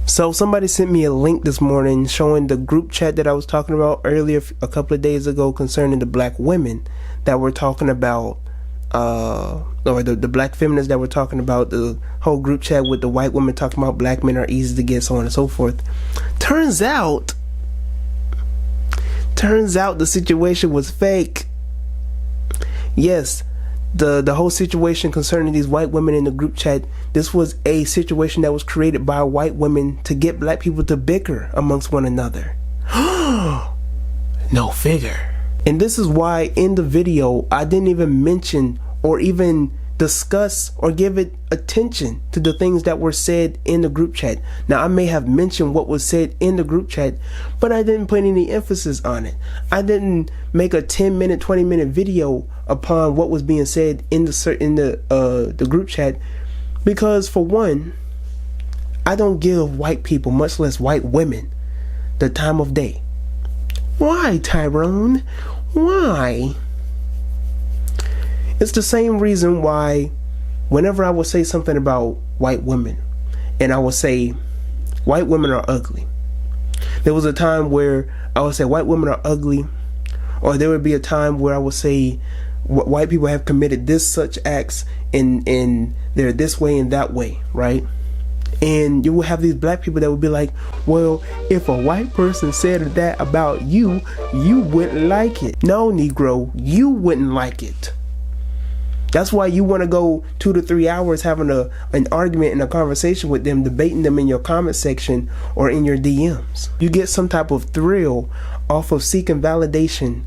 So somebody sent me a link this morning showing the group chat that I was talking about earlier a couple of days ago concerning the black women that were talking about, or the black feminists that were talking about the whole group chat with the white women talking about black men are easy to get, so on and so forth. Turns out the situation was fake. Yes, the whole situation concerning these white women in the group chat, this was a situation that was created by white women to get black people to bicker amongst one another. No figure. And this is why in the video I didn't even mention or even discuss or give it attention to the things that were said in the group chat. Now, I may have mentioned what was said in the group chat, but I didn't put any emphasis on it. I didn't make a 10-minute, 20-minute video upon what was being said in the group chat, because for one, I don't give white people, much less white women, the time of day. Why, Tyrone? Why? It's the same reason why whenever I would say something about white women, and I would say white women are ugly, there was a time where I would say white women are ugly, or there would be a time where I would say white people have committed this such acts and they're this way and that way, right? And you will have these black people that would be like, well, if a white person said that about you, you wouldn't like it. No, Negro, you wouldn't like it. That's why you want to go 2 to 3 hours having an argument and a conversation with them, debating them in your comment section or in your DMs. You get some type of thrill off of seeking validation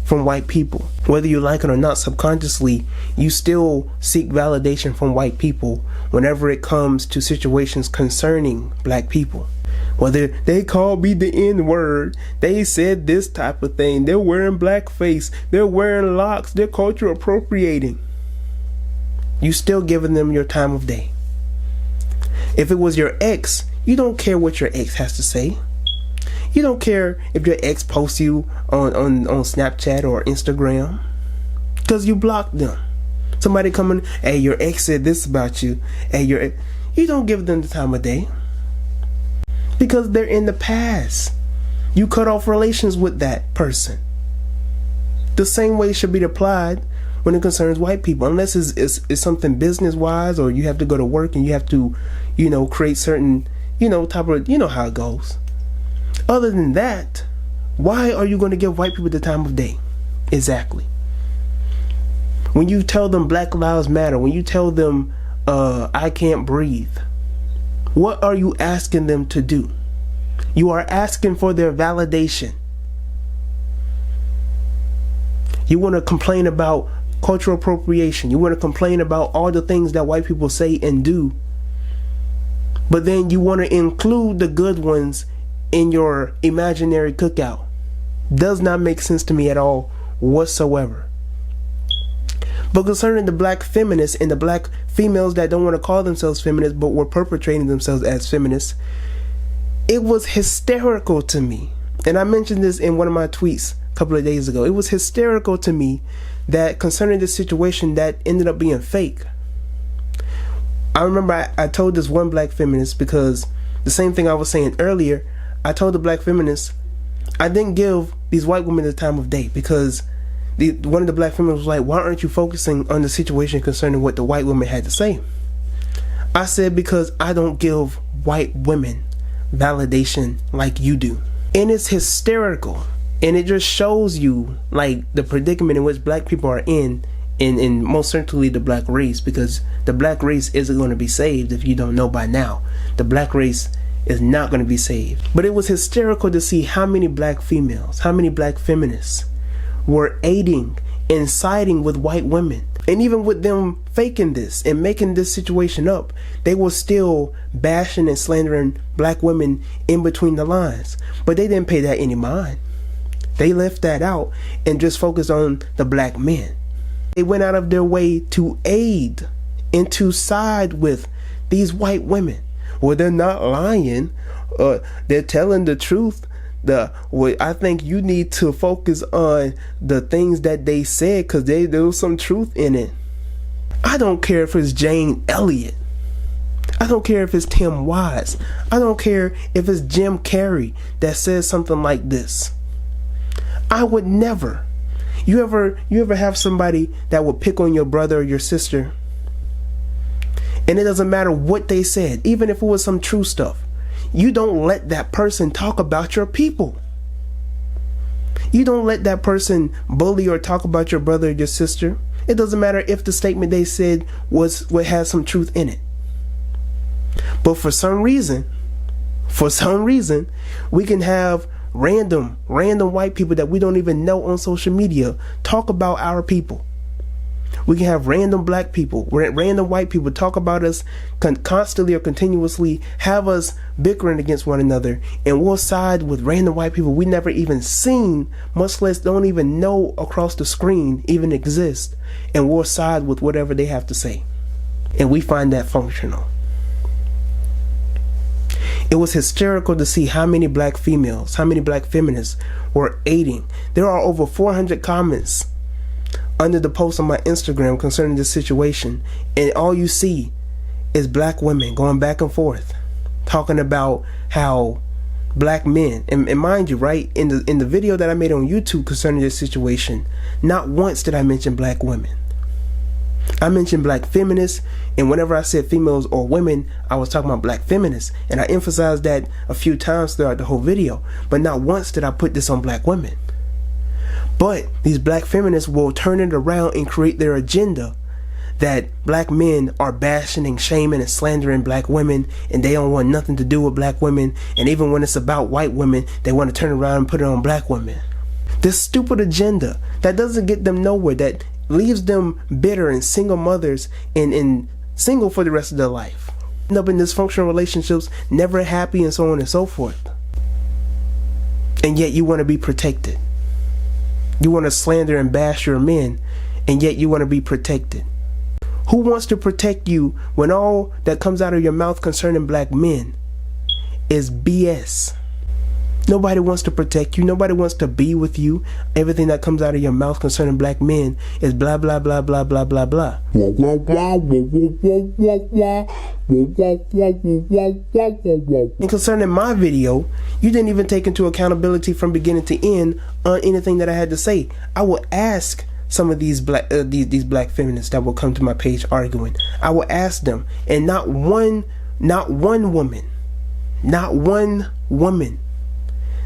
from white people. Whether you like it or not, subconsciously, you still seek validation from white people whenever it comes to situations concerning black people. Whether they called me the N-word, they said this type of thing, they're wearing blackface, they're wearing locks, they're culture appropriating, you still giving them your time of day. If it was your ex, you don't care what your ex has to say. You don't care if your ex posts you on Snapchat or Instagram, because you blocked them. Somebody coming, hey, your ex said this about you. Hey, you don't give them the time of day, because they're in the past. You cut off relations with that person. The same way should be applied when it concerns white people, unless it's something business wise, or you have to go to work and you have to, create certain, type of, how it goes. Other than that, why are you going to give white people the time of day? Exactly. When you tell them Black Lives Matter, when you tell them I can't breathe, what are you asking them to do? You are asking for their validation. You want to complain about cultural appropriation. You want to complain about all the things that white people say and do. But then you want to include the good ones in your imaginary cookout. Does not make sense to me at all whatsoever. But concerning the black feminists and the black females that don't want to call themselves feminists but were perpetrating themselves as feminists, it was hysterical to me. And I mentioned this in one of my tweets a couple of days ago. It was hysterical to me that concerning this situation that ended up being fake. I remember I told this one black feminist, because the same thing I was saying earlier, I told the black feminists, I didn't give these white women the time of day, because one of the black feminists was like, why aren't you focusing on the situation concerning what the white women had to say? I said, because I don't give white women validation like you do. And it's hysterical. And it just shows you like the predicament in which black people are in most certainly the black race, because the black race isn't going to be saved. If you don't know by now, the black race is not going to be saved. But it was hysterical to see how many black females, how many black feminists were aiding and siding with white women. And even with them faking this and making this situation up, they were still bashing and slandering black women in between the lines. But they didn't pay that any mind. They left that out and just focused on the black men. They went out of their way to aid and to side with these white women. Well, they're not lying. They're telling the truth. I think you need to focus on the things that they said, because there was some truth in it. I don't care if it's Jane Elliott. I don't care if it's Tim Wise. I don't care if it's Jim Carrey that says something like this. I would never. You ever have somebody that would pick on your brother or your sister, and it doesn't matter what they said, even if it was some true stuff, you don't let that person talk about your people. You don't let that person bully or talk about your brother or your sister. It doesn't matter if the statement they said was what has some truth in it. But for some reason, we can have random white people that we don't even know on social media talk about our people. We can have random black people, random white people talk about us constantly or continuously, have us bickering against one another, and we'll side with random white people we never even seen, much less don't even know across the screen even exist, and we'll side with whatever they have to say. And we find that functional. It was hysterical to see how many black females, how many black feminists were aiding. There are over 400 comments under the post on my Instagram concerning this situation, and all you see is black women going back and forth talking about how black men, and mind you, right, in the video that I made on YouTube concerning this situation, not once did I mention black women. I mentioned black feminists, and whenever I said females or women, I was talking about black feminists, and I emphasized that a few times throughout the whole video, but not once did I put this on black women. But these black feminists will turn it around and create their agenda that black men are bashing and shaming and slandering black women, and they don't want nothing to do with black women, and even when it's about white women, they want to turn around and put it on black women. This stupid agenda that doesn't get them nowhere, that leaves them bitter and single mothers and single for the rest of their life, end up in dysfunctional relationships, never happy, and so on and so forth. And yet you want to be protected. You want to slander and bash your men, and yet you want to be protected. Who wants to protect you when all that comes out of your mouth concerning black men is BS? Nobody wants to protect you. Nobody wants to be with you. Everything that comes out of your mouth concerning black men is blah, blah, blah, blah, blah, blah, blah. And concerning my video, you didn't even take into accountability from beginning to end on anything that I had to say. I will ask some of these black feminists that will come to my page arguing. I will ask them, and not one woman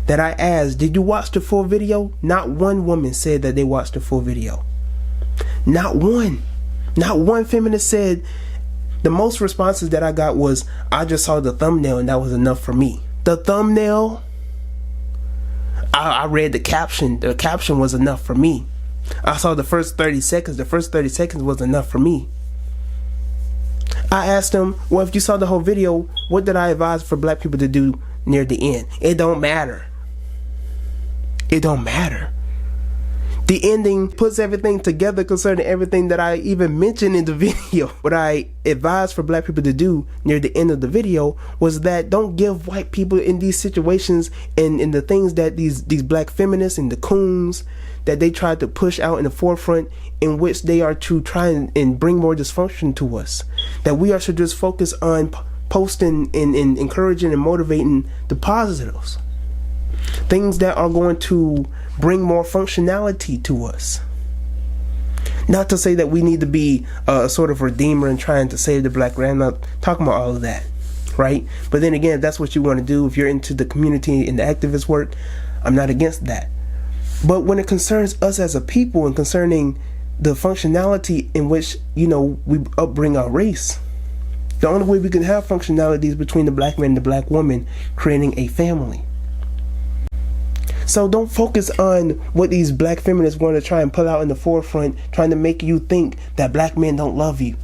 that I asked, did you watch the full video? Not one woman said that they watched the full video. Not one feminist said. The most responses that I got was, I just saw the thumbnail and that was enough for me. The thumbnail, I read the caption. The caption was enough for me. I saw the first 30 seconds. The first 30 seconds was enough for me. I asked them, well, if you saw the whole video, what did I advise for black people to do near the end? It don't matter. It don't matter. The ending puts everything together concerning everything that I even mentioned in the video. What I advised for black people to do near the end of the video was that don't give white people in these situations and in the things that these black feminists and the coons that they tried to push out in the forefront, in which they are to try and bring more dysfunction to us. That we are to just focus on posting and encouraging and motivating the positives. Things that are going to bring more functionality to us. Not to say that we need to be a sort of redeemer and trying to save the black race. I'm not talking about all of that, right? But then again, if that's what you want to do, if you're into the community and the activist work, I'm not against that. But when it concerns us as a people and concerning the functionality in which, we upbring our race, the only way we can have functionality is between the black man and the black woman creating a family. So don't focus on what these black feminists want to try and pull out in the forefront, trying to make you think that black men don't love you.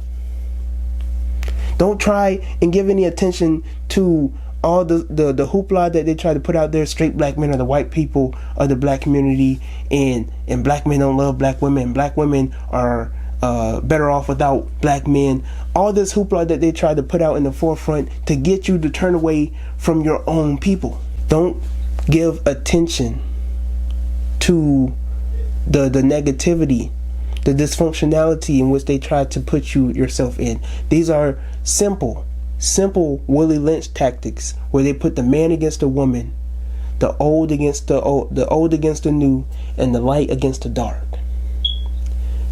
Don't try and give any attention to all the hoopla that they try to put out there. Straight black men are the white people of the black community, and black men don't love black women, and black women are better off without black men. All this hoopla that they try to put out in the forefront to get you to turn away from your own people. Don't give attention to the negativity, the dysfunctionality in which they try to put yourself in. These are simple simple Willie Lynch tactics where they put the man against the woman, the old against the new, and the light against the dark.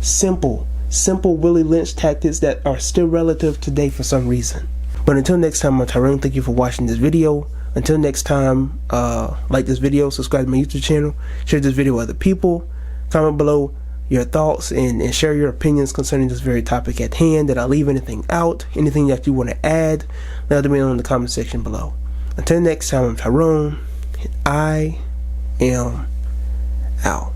Simple Willie Lynch tactics that are still relative today for some reason. But until next time, I'm Tyrone. Thank you for watching this video. Until next time, like this video, subscribe to my YouTube channel, share this video with other people, comment below your thoughts and share your opinions concerning this very topic at hand. Did I leave anything out? Anything that you want to add? Let me know in the comment section below. Until next time, I'm Tyrone, and I am out.